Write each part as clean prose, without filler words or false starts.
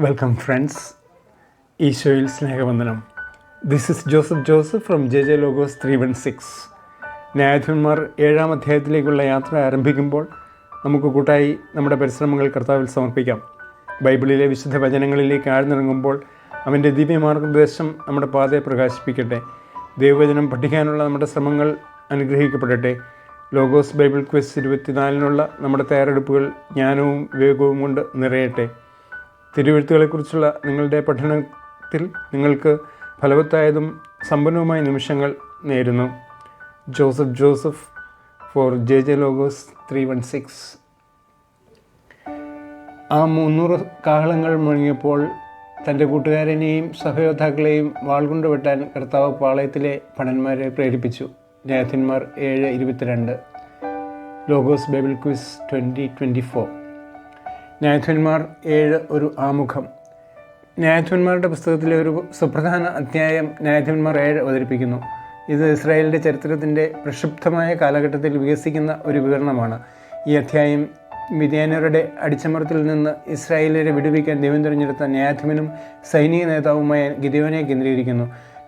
Welcome friends, ഈശോയിൽ സ്നേഹവന്ദനം. This is Joseph from J Logos 316. ന്യായാധിപന്മാർ 7-ാം അധ്യായത്തിലേക്കുള്ള യാത്ര ആരംഭിക്കുമ്പോൾ നമുക്ക് കൂട്ടായി നമ്മുടെ പരിശ്രമങ്ങൾ കർത്താവിൽ സമർപ്പിക്കാം. ബൈബിളിലെ വിശുദ്ധ വചനങ്ങളിലേക്ക് ആഴ്ന്നിറങ്ങുമ്പോൾ അവൻ്റെ ദിവ്യമാർഗ്ഗനിർദ്ദേശം നമ്മുടെ പാതയെ പ്രകാശിപ്പിക്കട്ടെ. ദൈവവചനം പഠിക്കാനുള്ള നമ്മുടെ ശ്രമങ്ങൾ അനുഗ്രഹിക്കപ്പെടട്ടെ. ലോഗോസ് ബൈബിൾ ക്വിസ് 24-നുള്ള നമ്മുടെ തയ്യാറെടുപ്പുകൾ ജ്ഞാനവും വിവേകവും കൊണ്ട് നിറയട്ടെ. തിരുവെഴുത്തുകളെക്കുറിച്ചുള്ള നിങ്ങളുടെ പഠനത്തിൽ നിങ്ങൾക്ക് ഫലവത്തായതും സമ്പന്നവുമായ നിമിഷങ്ങൾ നേരുന്നു. Joseph four J Logos 316. ആ 300 കാഹളങ്ങൾ മുഴങ്ങിയപ്പോൾ തൻ്റെ കൂട്ടുകാരനെയും സഹയോദ്ധാക്കളെയും വാൾകൊണ്ട് വെട്ടാൻ കർത്താവ് പാളയത്തിലെ ഭടന്മാരെ പ്രേരിപ്പിച്ചു. ന്യായാധിപന്മാർ 7:22. Logos Bible quiz 2024. ന്യായാധിപന്മാർ 7 ഒരു ആമുഖം. ന്യായാധിപന്മാരുടെ പുസ്തകത്തിലെ ഒരു സുപ്രധാന അധ്യായം ന്യായാധിപന്മാർ 7 അവതരിപ്പിക്കുന്നു. ഇത് ഇസ്രായേലിൻ്റെ ചരിത്രത്തിൻ്റെ പ്രക്ഷുബ്ധമായ കാലഘട്ടത്തിൽ വികസിക്കുന്ന ഒരു വിവരണമാണ്. ഈ അധ്യായം മിദ്യാന്യരുടെ അടിച്ചമർത്തിൽ നിന്ന് ഇസ്രായേലിനെ വിടുവിക്കാൻ ദൈവം തിരഞ്ഞെടുത്ത ന്യായാധിപനും സൈനിക നേതാവുമായ ഗിദെയോനെ കേന്ദ്രീകരിക്കുന്നു.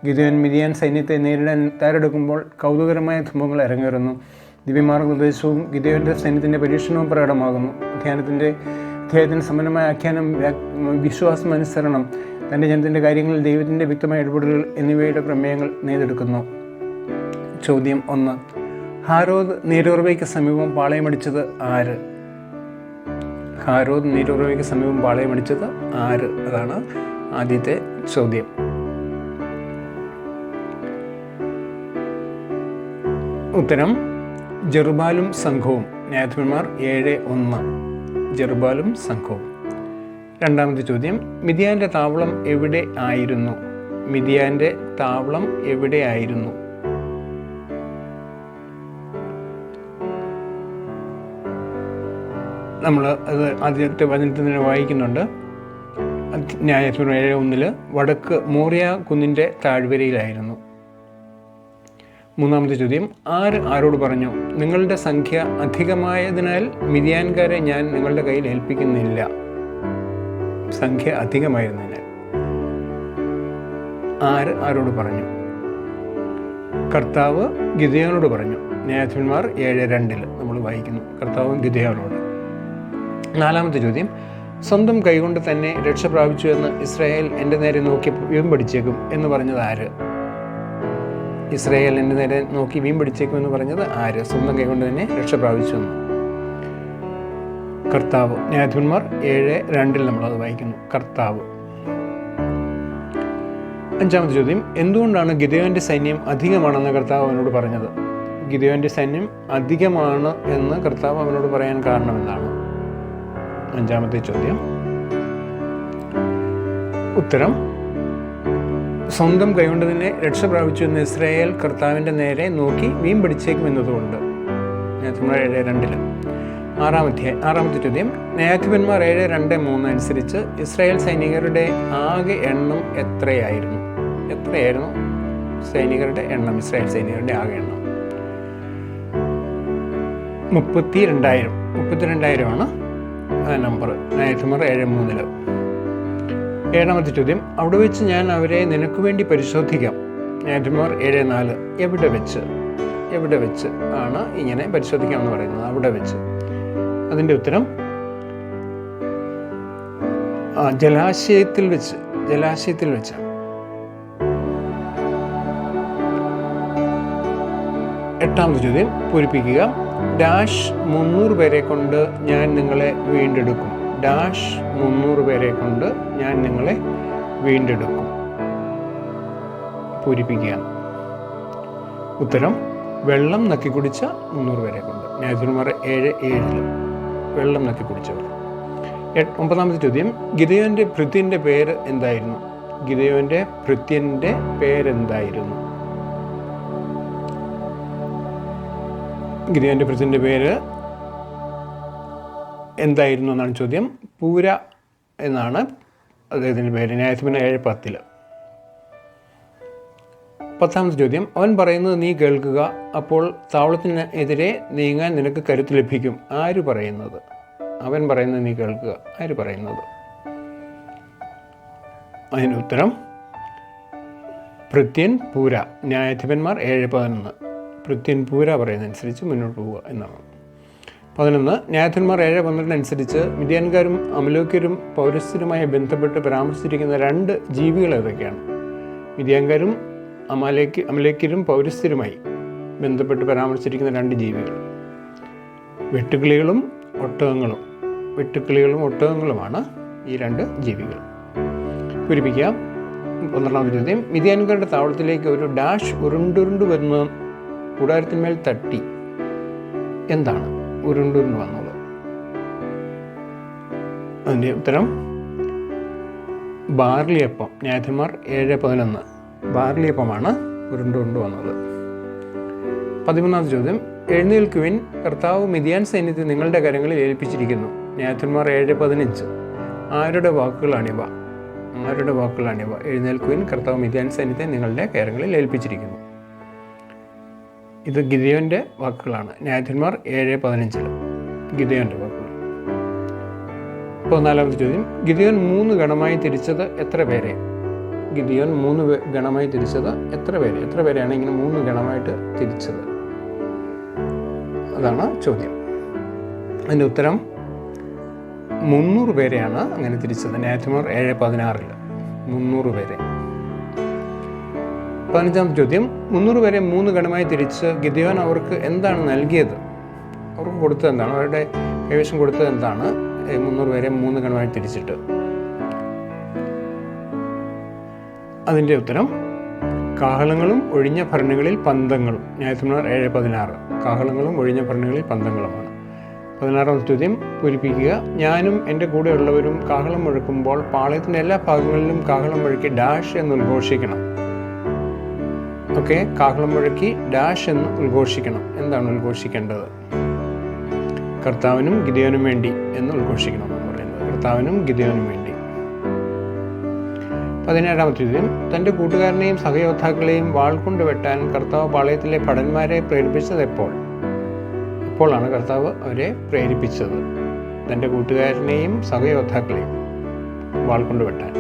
ഗിദെയോൻ മിദ്യാൻ സൈന്യത്തെ നേരിടാൻ തയ്യാറെടുക്കുമ്പോൾ കൗതുകരമായ സംഭവങ്ങൾ അരങ്ങേറുന്നു. ദിവ്യമാർഗ്ഗനിർദ്ദേശവും ഗിദെയോൻ്റെ സൈന്യത്തിൻ്റെ പരീക്ഷണവും പ്രകടമാകുന്നു. അധ്യായത്തിന് സമ്പന്നമായ ആഖ്യാനം, വിശ്വാസമനുസരണം, തൻ്റെ ജനത്തിൻ്റെ കാര്യങ്ങളിൽ ദൈവത്തിൻ്റെ വ്യക്തമായ ഇടപെടലുകൾ എന്നിവയുടെ പ്രമേയങ്ങൾ നെയ്തെടുക്കുന്നു. ചോദ്യം 1. ഹാരോദ് നീരുറവയ്ക്ക് സമീപം പാളയമടിച്ചത് ആര്? ഹാരോദ് നീരുറവയ്ക്ക് സമീപം പാളയമടിച്ചത് ആര്? അതാണ് ആദ്യത്തെ ചോദ്യം. ഉത്തരം ജെറുബാലും സംഘവും. ന്യായാധിപന്മാർ 7:1. ജെറുബാലും സംഘവും. രണ്ടാമത്തെ ചോദ്യം, മിദ്യാൻ്റെ താവളം എവിടെ ആയിരുന്നു? മിദ്യാൻ്റെ താവളം എവിടെ ആയിരുന്നു? നമ്മൾ അത് ആദ്യത്തെ വചനത്തിൽ തന്നെ വായിക്കുന്നുണ്ട്. ന്യായാധിപന്മാർ 7:1 വടക്ക് മോറിയ കുന്നിൻ്റെ താഴ്വരയിലായിരുന്നു. മൂന്നാമത്തെ ചോദ്യം, ആരോട് പറഞ്ഞു? നിങ്ങളുടെ സംഖ്യ അധികമായതിനാൽ മിദ്യാൻകാരെ ഞാൻ നിങ്ങളുടെ കയ്യിൽ ഏൽപ്പിക്കുന്നില്ല. സംഖ്യ അധികമായിരുന്നതിനാൽ. ആരോട് പറഞ്ഞു? കർത്താവ് ഗിദെയോനോട് പറഞ്ഞു. ന്യായാധിപന്മാർ 7:2 നമ്മൾ വായിക്കുന്നു, കർത്താവ് ഗിദെയോനോട്. നാലാമത്തെ ചോദ്യം, സ്വന്തം കൈകൊണ്ട് തന്നെ രക്ഷ പ്രാപിച്ചു എന്ന് ഇസ്രായേൽ എൻ്റെ നേരെ നോക്കി വീമ്പടിച്ചേക്കും എന്ന് പറഞ്ഞത് ആര്? ഇസ്രായേൽ എൻ്റെ നേരെ നോക്കി വീമ്പടിച്ചേക്കും എന്ന് പറഞ്ഞത് ആര്? സ്വന്തം കൈകൊണ്ട് തന്നെ രക്ഷ പ്രാപിച്ചു എന്ന്. കർത്താവ്. ന്യായാധിപന്മാർ 7:2 നമ്മളത് വായിക്കുന്നു, കർത്താവ്. അഞ്ചാമത്തെ ചോദ്യം, എന്തുകൊണ്ടാണ് ഗിദെയോൻ്റെ സൈന്യം അധികമാണെന്ന് കർത്താവ് അവനോട് പറഞ്ഞത്? ഗിദെയോൻ്റെ സൈന്യം അധികമാണ് എന്ന് കർത്താവ് അവനോട് പറയാൻ കാരണം എന്താണ്? അഞ്ചാമത്തെ ചോദ്യം. ഉത്തരം സ്വന്തം കൈകൊണ്ട് തന്നെ രക്ഷ പ്രാപിച്ചു എന്ന് ഇസ്രായേൽ കർത്താവിൻ്റെ നേരെ നോക്കി വീമ്പടിച്ചേക്കും എന്നതുകൊണ്ട്. ന്യായാധിപന്മാർ 7:2. ആറാമത്തെ ചോദ്യം, ന്യായാധിപന്മാർ 7:2-3 അനുസരിച്ച് ഇസ്രായേൽ സൈനികരുടെ ആകെ എണ്ണം എത്രയായിരുന്നു? സൈനികരുടെ എണ്ണം, ഇസ്രായേൽ സൈനികരുടെ ആകെ എണ്ണം? 32,000 നമ്പർ. ന്യായാധിപന്മാർ 7:3. ഏഴാമത്തെ ചോദ്യം, അവിടെ വെച്ച് ഞാൻ അവരെ നിനക്ക് വേണ്ടി പരിശോധിക്കാം. ന്യായാധിപന്മാർ 7:4. എവിടെ വെച്ച് ആണ് ഇങ്ങനെ പരിശോധിക്കാം എന്ന് പറയുന്നത്? അവിടെ വെച്ച്. അതിൻ്റെ ഉത്തരം ജലാശയത്തിൽ വെച്ച്. എട്ടാമത്തെ ചോദ്യം പൂരിപ്പിക്കുക. 300 പേരെ കൊണ്ട് ഞാൻ നിങ്ങളെ വീണ്ടെടുക്കും. 300 പേരെ കൊണ്ട് ഞാൻ നിങ്ങളെ വീണ്ടെടുക്കും. പൂരിപ്പിക്കുക. ഉത്തരം വെള്ളം നക്കി കുടിച്ച 300 പേരെ കൊണ്ട്. ന്യായാധിപന്മാർ 7:7. വെള്ളം നക്കി കുടിച്ചവർ. ഒമ്പതാമത്തെ ചോദ്യം, ഗിദെയോൻ്റെ ഭൃത്യൻ്റെ പേര് എന്തായിരുന്നു? ഗിദെയോൻ്റെ ഭൃത്യൻ്റെ പേരെന്തായിരുന്നു? ഗിദെയോൻ്റെ ഭൃത്യൻ്റെ പേര് എന്തായിരുന്നു എന്നാണ് ചോദ്യം. പൂര എന്നാണ് അദ്ദേഹത്തിൻ്റെ പേര്. ന്യായാധിപന്മാർ 7:10. പത്താമത്തെ ചോദ്യം, അവൻ പറയുന്നത് നീ കേൾക്കുക, അപ്പോൾ താവളത്തിന് എതിരെ നീങ്ങാൻ നിനക്ക് കരുത്ത് ലഭിക്കും. ആര് പറയുന്നത്? അവൻ പറയുന്നത് നീ കേൾക്കുക. ആര് പറയുന്നത്? അതിന് ഉത്തരം ഭൃത്യൻ പൂര. ന്യായാധിപന്മാർ 7:11. ഭൃത്യൻ പൂര പറയുന്നതനുസരിച്ച് മുന്നോട്ട് പോവുക എന്നാണ്. 11 ന്യായാധിപന്മാർ 7:12 അനുസരിച്ച് മിദ്യാൻകാരും അമലേക്യരും പൗരസ്ത്യരുമായി ബന്ധപ്പെട്ട് പരാമർശിച്ചിരിക്കുന്ന 2 ജീവികൾ ഏതൊക്കെയാണ്? മിദ്യാൻകാരും അമലേക്യരും പൗരസ്ത്യരുമായി ബന്ധപ്പെട്ട് പരാമർശിച്ചിരിക്കുന്ന 2 ജീവികൾ വെട്ടുക്കിളികളും ഒട്ടകങ്ങളുമാണ് ഈ 2 ജീവികൾ. പൂരിപ്പിക്കാം. 12ാമത്തെ ചോദ്യം, മിദ്യാൻകാരുടെ താവളത്തിലേക്ക് ഒരു ഡാഷ് ഉരുണ്ടുരുണ്ട് വരുന്ന കൂടാരത്തിന്മേൽ തട്ടി. എന്താണ് ഉരുണ്ടുരുണ്ട് വന്നത്? അതിൻ്റെ ഉത്തരം ബാർലിയപ്പം. ന്യായാധിപന്മാർ 7:11. ബാർലിയപ്പമാണ് ഉരുണ്ടുരുണ്ട് വന്നത്. 13ാമത്തെ ചോദ്യം, എഴുന്നേൽക്കുവിൻ, കർത്താവ് മിദ്യാൻ സൈന്യത്തെ നിങ്ങളുടെ കരങ്ങളിൽ ഏൽപ്പിച്ചിരിക്കുന്നു. ന്യായാധിപന്മാർ 7:15. ആരുടെ വാക്കുകളാണിവ? എഴുന്നേൽക്കുവിൻ, കർത്താവ് മിദ്യാൻ സൈന്യത്തെ നിങ്ങളുടെ കരങ്ങളിൽ ഏൽപ്പിച്ചിരിക്കുന്നു. ഇത് ഗിദെയോൻ്റെ വാക്കുകളാണ്. ന്യായാധിപന്മാർ 7:15 ഗിദെയോൻ്റെ വാക്കുകൾ. 14ാമത്തെ ചോദ്യം, ഗിദെയോൻ 3 ഗണമായി തിരിച്ചത് എത്ര പേരെ? എത്ര പേരെയാണ് ഇങ്ങനെ 3 ഗണമായിട്ട് തിരിച്ചത്? അതാണ് ചോദ്യം. അതിൻ്റെ ഉത്തരം 300 പേരെയാണ് അങ്ങനെ തിരിച്ചത്. ന്യായാധിപന്മാർ 7:16 300 പേരെ. 15ാമത്തെ ചോദ്യം, 300 പേരെ 3 ഗണമായി തിരിച്ച് ഗിദെയോൻ അവർക്ക് എന്താണ് നൽകിയത്? അവർക്ക് കൊടുത്തത് എന്താണ്? അവരുടെ കൈവശം കൊടുത്തത് എന്താണ്? 300 പേരെ 3 ഗണമായി തിരിച്ചിട്ട്. അതിൻ്റെ ഉത്തരം കാഹളങ്ങളും ഒഴിഞ്ഞ ഭരണികളിൽ പന്തങ്ങളും. ന്യായാധിപന്മാർ 7:16 കാഹളങ്ങളും ഒഴിഞ്ഞ ഭരണികളിൽ പന്തങ്ങളുമാണ്. 16ാമത്തെ ചോദ്യം പൂരിപ്പിക്കുക. ഞാനും എൻ്റെ കൂടെയുള്ളവരും കാഹളം മുഴക്കുമ്പോൾ പാളയത്തിൻ്റെ എല്ലാ ഭാഗങ്ങളിലും കാഹളം മുഴക്കി ഡാഷ് എന്ന് ഉദ്ഘോഷിക്കണം. കാഹളം മുഴക്കി ഡാഷ് എന്ന് ഉദ്ഘോഷിക്കണം. എന്താണ് ഉദ്ഘോഷിക്കേണ്ടത്? കർത്താവിനും ഗിദെയോനും വേണ്ടി എന്ന് ഉദ്ഘോഷിക്കണം എന്നാണ് പറയുന്നത്. കർത്താവിനും ഗിദെയോനും വേണ്ടി. 17ാമത്തെ ചോദ്യം, തൻ്റെ കൂട്ടുകാരനെയും സഹയോദ്ധാക്കളെയും വാൾ കൊണ്ട് വെട്ടാൻ കർത്താവ് പാളയത്തിലെ ഭടന്മാരെ പ്രേരിപ്പിച്ചത് എപ്പോഴാണ് കർത്താവ് അവരെ പ്രേരിപ്പിച്ചത്? തൻ്റെ കൂട്ടുകാരനെയും സഹയോദ്ധാക്കളെയും വാൾ കൊണ്ട് വെട്ടാൻ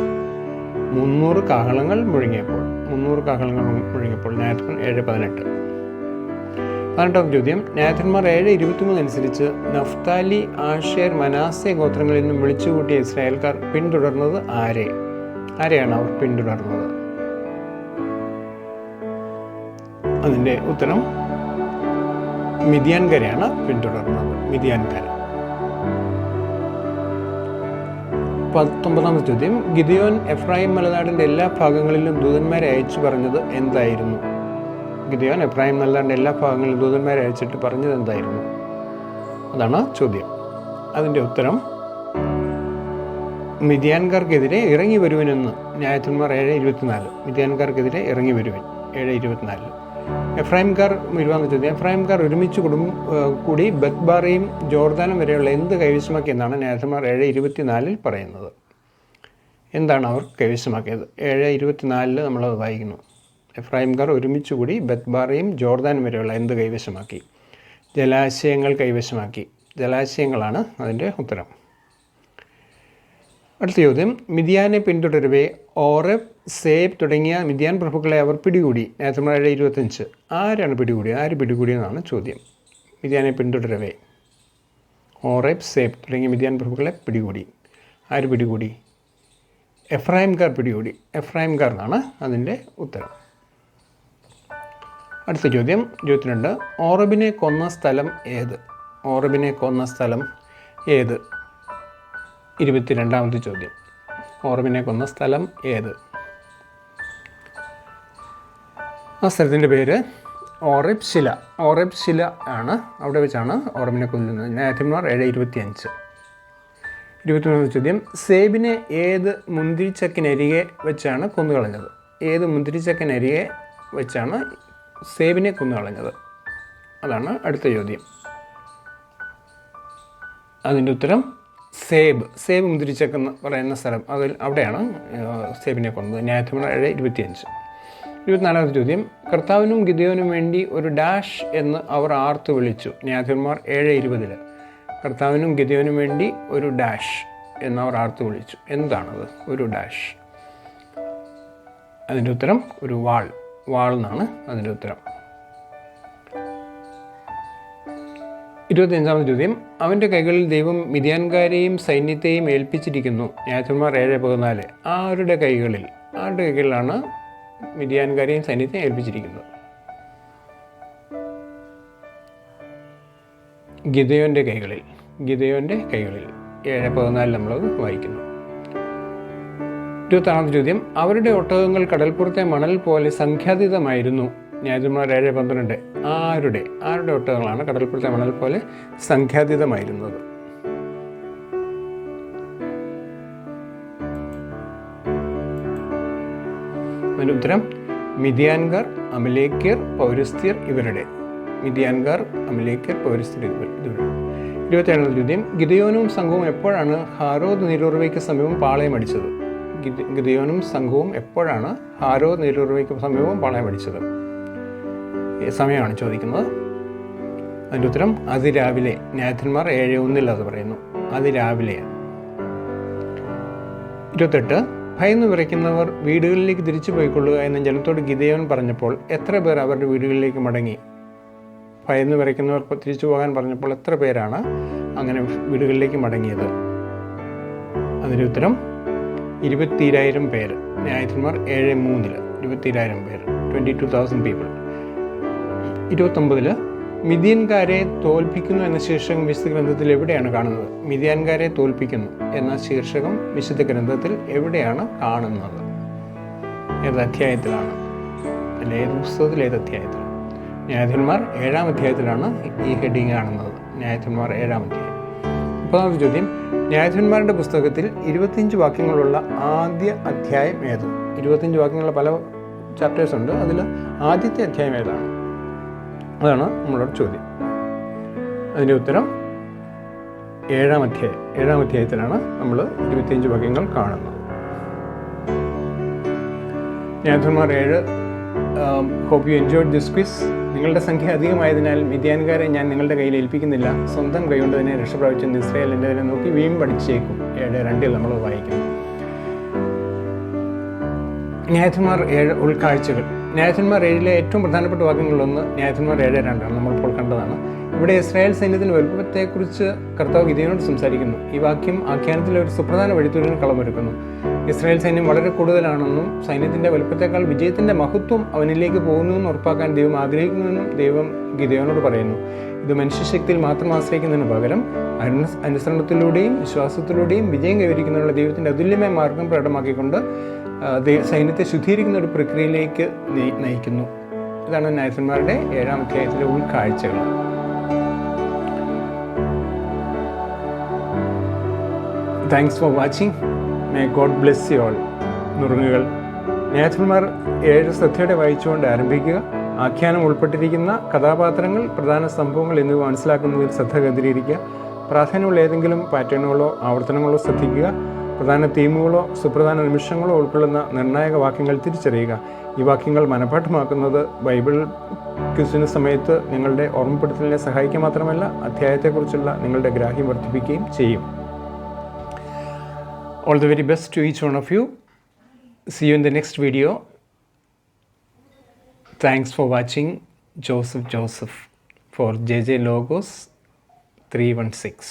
300 കാഹളങ്ങൾ മുഴങ്ങിയപ്പോൾ. ന്യായാധിപന്മാർ 7:18. 18ാമത്തെ ചോദ്യം, ന്യായാധിപന്മാർ 7:23 അനുസരിച്ച് നഫ്താലി, ആഷേർ, മനാസെ ഗോത്രങ്ങളിൽ നിന്നും വിളിച്ചുകൂട്ടിയ ഇസ്രായേൽക്കാർ പിന്തുടർന്നത് ആരെയാണ് അവർ പിന്തുടർന്നത്? അതിൻ്റെ ഉത്തരം മിദ്യാൻകാരെയാണ് പിന്തുടർന്നത്. 19ാമത്തെ ചോദ്യം, ഗിദെയോൻ എഫ്രായിം മലനാടിൻ്റെ എല്ലാ ഭാഗങ്ങളിലും ദൂതന്മാരെ അയച്ചു പറഞ്ഞത് എന്തായിരുന്നു? ദൂതന്മാരെ അയച്ചിട്ട് പറഞ്ഞത് എന്തായിരുന്നു? അതാണ് ചോദ്യം. അതിൻ്റെ ഉത്തരം മിദ്യാൻകാർക്കെതിരെ ഇറങ്ങി വരുവനെന്ന്. ന്യായാധിപന്മാർ 7:24 മിദ്യാൻകാർക്കെതിരെ ഇറങ്ങി വരുവൻ 7:24. എഫ്രായിംകാർ 20ാമത്തെ ചോദ്യം, എഫ്രായിംകാർ ഒരുമിച്ച് കൂടി ബത്ബാറയും ജോർദാനും വരെയുള്ള എന്ത് കൈവശമാക്കിയെന്നാണ് ന്യായാധിപന്മാർ 7:24 പറയുന്നത്? എന്താണ് അവർ കൈവശമാക്കിയത്? 7:24 നമ്മളത് വായിക്കുന്നു. എഫ്രായിംകാർ ഒരുമിച്ച് കൂടി ബത്ബാറയും ജോർദാനും വരെയുള്ള എന്ത് കൈവശമാക്കി? ജലാശയങ്ങൾ കൈവശമാക്കി. ജലാശയങ്ങളാണ് അതിൻ്റെ ഉത്തരം. അടുത്ത ചോദ്യം, മിദ്യാനെ പിന്തുടരവേ ഓറെബ്, സേബ് തുടങ്ങിയ മിദ്യാൻ പ്രഭുക്കളെ അവർ പിടികൂടി. ന്യായാധിപന്മാർ 7:25 ആരാണ് പിടികൂടിയത്? ആര് പിടികൂടിയെന്നാണ് ചോദ്യം. മിദ്യാനെ പിന്തുടരവേ ഓറെബ്, സേബ് തുടങ്ങിയ മിദ്യാൻ പ്രഭുക്കളെ പിടികൂടി. ആര് പിടികൂടി? എഫ്രായിംകാർ പിടികൂടി. എഫ്രായിംകാർ എന്നാണ് അതിൻ്റെ ഉത്തരം. അടുത്ത ചോദ്യം 22, ഓറബിനെ കൊന്ന സ്ഥലം ഏത്? 22ാമത്തെ ചോദ്യം, ഓറബിനെ കൊന്ന സ്ഥലം ഏത്? ആ സ്ഥലത്തിൻ്റെ പേര് ഓറബ് ശില ആണ്. അവിടെ വെച്ചാണ് ഓറബിനെ കൊല്ലുന്നത്. ന്യായാധിപന്മാർ 7:25. 23ാമത്തെ ചോദ്യം, സേബിനെ ഏത് മുന്തിരിച്ചക്കിനരികെ വെച്ചാണ് കൊന്നുകളഞ്ഞത്? ഏത് മുന്തിരിച്ചക്കിനരികെ വെച്ചാണ് സേബിനെ കൊന്നുകളഞ്ഞത്? അതാണ് അടുത്ത ചോദ്യം. അതിൻ്റെ ഉത്തരം സേബ് മുന്തിരിച്ചക്കെന്ന് പറയുന്ന സ്ഥലം, അവിടെയാണ് സേബിനെ കൊന്നത്. ന്യായാധിപന്മാർ 7:25. 24ാമത്തെ ചോദ്യം, കർത്താവിനും ഗിദെയോനും വേണ്ടി ഒരു ഡാഷ് എന്ന് അവർ ആർത്തു വിളിച്ചു. ന്യായാധിപന്മാർ 7:20. കർത്താവിനും ഗിദെയോനും വേണ്ടി ഒരു ഡാഷ് എന്ന് അവർ ആർത്തു വിളിച്ചു. എന്താണത്? ഒരു ഡാഷ്. അതിൻ്റെ ഉത്തരം ഒരു വാൾ എന്നാണ് അതിൻ്റെ ഉത്തരം. 25-ാമത്തെ ചോദ്യം, അവൻ്റെ കൈകളിൽ ദൈവം മിദ്യാൻകാരെയും സൈന്യത്തെയും ഏൽപ്പിച്ചിരിക്കുന്നു. ന്യായാധിപന്മാർ 7:14. ആരുടെ കൈകളിലാണ് മിദ്യാൻകാരെയും സൈന്യത്തെയും ഏൽപ്പിച്ചിരിക്കുന്നത്? ഗിദെയോൻ്റെ കൈകളിൽ 7:14 നമ്മളത് വായിക്കുന്നു. 26-ാമത്തെ ചോദ്യം, അവരുടെ ഒട്ടകങ്ങൾ കടൽപ്പുറത്തെ മണൽ പോലെ സംഖ്യാതീതമായിരുന്നു. ന്യായാധിപന്മാർ 7:12. ആരുടെ ഒട്ടകങ്ങളാണ് കടൽപ്പുറത്തെ മണൽ പോലെ സംഖ്യാതീതമായിരുന്നത്? അതിൻ്റെ ഉത്തരം മിദ്യാൻകാർ, അമലേക്യർ, പൗരസ്ത്യർ ഇവരുടെ. 27-ാമത്തെ ചോദ്യം, ഗിദെയോനും സംഘവും എപ്പോഴാണ് ഹാരോദ് നീരുറവയ്ക്ക് സമീപം പാളയമടിച്ചത്? ഗിദെയോനും സംഘവും എപ്പോഴാണ് ഹാരോദ് നീരുറവയ്ക്ക് സമീപം പാളയമടിച്ചത്? സമയമാണ് ചോദിക്കുന്നത്. അതിൻ്റെ ഉത്തരം അതിരാവിലെ. ന്യായാധിപന്മാർ 7:1 അത് പറയുന്നു. അതിരാവിലെയാണ്. 28, ഭയന്ന് വിറയ്ക്കുന്നവർ വീടുകളിലേക്ക് തിരിച്ചു പോയിക്കൊള്ളുക എന്ന് ജനത്തോട് ഗിദെയോൻ പറഞ്ഞപ്പോൾ എത്ര പേർ അവരുടെ വീടുകളിലേക്ക് മടങ്ങി? ഭയന്ന് വിറയ്ക്കുന്നവർ തിരിച്ചു പോകാൻ പറഞ്ഞപ്പോൾ എത്ര പേരാണ് അങ്ങനെ വീടുകളിലേക്ക് മടങ്ങിയത്? അതിൻ്റെ ഉത്തരം 22,000 പേര്. ന്യായാധിപന്മാർ 7:3 22,000 പേര്, 22,000 പീപ്പിൾ. 29, മിദ്യാൻകാരെ തോൽപ്പിക്കുന്നു എന്ന ശീർഷകം വിശുദ്ധ ഗ്രന്ഥത്തിൽ എവിടെയാണ് കാണുന്നത്? മിദ്യാൻകാരെ തോൽപ്പിക്കുന്നു എന്ന ശീർഷകം വിശുദ്ധ ഗ്രന്ഥത്തിൽ എവിടെയാണ് കാണുന്നത്? ഏത് അധ്യായത്തിലാണ്? അല്ല, ഏത് പുസ്തകത്തിൽ, ഏത് അധ്യായത്തിൽ? ന്യായാധിപന്മാർ 7-ാം അധ്യായത്തിലാണ് ഈ ഹെഡിങ് കാണുന്നത്. ന്യായാധിപന്മാർ 7-ാം അധ്യായം. 30-ാമത്തെ ചോദ്യം, ന്യായാധിപന്മാരുടെ പുസ്തകത്തിൽ 25 വാക്യങ്ങളുള്ള ആദ്യ അധ്യായം ഏത്? 25 വാക്യങ്ങളുള്ള പല ചാപ്റ്റേഴ്സ് ഉണ്ട്. അതിൽ ആദ്യത്തെ അധ്യായം ഏതാണ്? അതാണ് നമ്മളോട് ചോദ്യം. അതിൻ്റെ ഉത്തരം 7-ാം അധ്യായം. 7-ാം അധ്യായത്തിലാണ് നമ്മൾ 25 വാക്യങ്ങൾ കാണുന്നത്. ന്യായാധിപന്മാർ 7. Hope you enjoyed this quiz. നിങ്ങളുടെ സംഖ്യ അധികമായതിനാൽ മിദ്യാൻകാരെ ഞാൻ നിങ്ങളുടെ കയ്യിൽ ഏൽപ്പിക്കുന്നില്ല. സ്വന്തം കൈകൊണ്ട് തന്നെ രക്ഷപ്രാപിച്ചെന്ന് ഇസ്രായേൽ എൻ്റെ തന്നെ നോക്കി വീം പഠിച്ചേക്കും. 7:2 നമ്മൾ വായിക്കുന്നു. ന്യായാധിപന്മാർ 7 ഉൾക്കാഴ്ചകൾ. ന്യായാധിപന്മാർ 7-ലെ ഏറ്റവും പ്രധാനപ്പെട്ട വാക്യങ്ങളിലൊന്ന് ന്യായാധിപന്മാർ 7:2 നമ്മളിപ്പോൾ കണ്ടതാണ്. ഇവിടെ ഇസ്രായേൽ സൈന്യത്തിൻ്റെ വലുപ്പത്തെക്കുറിച്ച് കർത്താവ് ഗിദെയോനോട് സംസാരിക്കുന്നു. ഈ വാക്യം ആഖ്യാനത്തിലെ ഒരു സുപ്രധാന വഴിത്തിരിവിന് കളമൊരുക്കുന്നു. ഇസ്രായേൽ സൈന്യം വളരെ കൂടുതലാണെന്നും സൈന്യത്തിൻ്റെ വലുപ്പത്തേക്കാൾ വിജയത്തിൻ്റെ മഹത്വം അവനിലേക്ക് പോകുന്നുവെന്ന് ഉറപ്പാക്കാൻ ദൈവം ആഗ്രഹിക്കുന്നുവെന്നും ദൈവം ഗിദെയോനോട് പറയുന്നു. ഇത് മനുഷ്യശക്തിയിൽ മാത്രം ആശ്രയിക്കുന്നതിന് പകരം അനുസരണത്തിലൂടെയും വിശ്വാസത്തിലൂടെയും വിജയം കൈവരിക്കുന്നതിനുള്ള ദൈവത്തിൻ്റെ അതുല്യമായ മാർഗം പ്രകടമാക്കിക്കൊണ്ട് സൈന്യത്തെ ശുദ്ധീകരിക്കുന്ന ഒരു പ്രക്രിയയിലേക്ക് നയിക്കുന്നു. ഇതാണ് ന്യായാധിപന്മാരുടെ 7-ാം അധ്യായത്തിലെ ഉൾക്കാഴ്ചകൾ. Thanks for watching. May God bless you all. നുറുങ്ങുകൾ. ന്യായാധിപന്മാർ 7 ശ്രദ്ധയോടെ വായിച്ചുകൊണ്ട് ആരംഭിക്കുക. ആഖ്യാനം ഉൾപ്പെട്ടിരിക്കുന്ന കഥാപാത്രങ്ങൾ, പ്രധാന സംഭവങ്ങൾ എന്നിവ മനസ്സിലാക്കുന്നതിൽ ശ്രദ്ധ കേന്ദ്രീകരിക്കുക. പ്രാധാന്യമുള്ള ഏതെങ്കിലും പാറ്റേണുകളോ ആവർത്തനങ്ങളോ ശ്രദ്ധിക്കുക. പ്രധാന തീമുകളോ സുപ്രധാന നിമിഷങ്ങളോ ഉൾക്കൊള്ളുന്ന നിർണായക വാക്യങ്ങൾ തിരിച്ചറിയുക. ഈ വാക്യങ്ങൾ മനഃപാഠമാക്കുന്നത് ബൈബിൾ ക്വിസിന് സമയത്ത് നിങ്ങളുടെ ഓർമ്മപ്പെടുത്തലിനെ സഹായിക്കുക മാത്രമല്ല, അധ്യായത്തെക്കുറിച്ചുള്ള നിങ്ങളുടെ ഗ്രാഹ്യം വർദ്ധിപ്പിക്കുകയും ചെയ്യും. All the very best to each one of you. See you in the next video. Thanks for watching. Joseph for JJ Logos 316.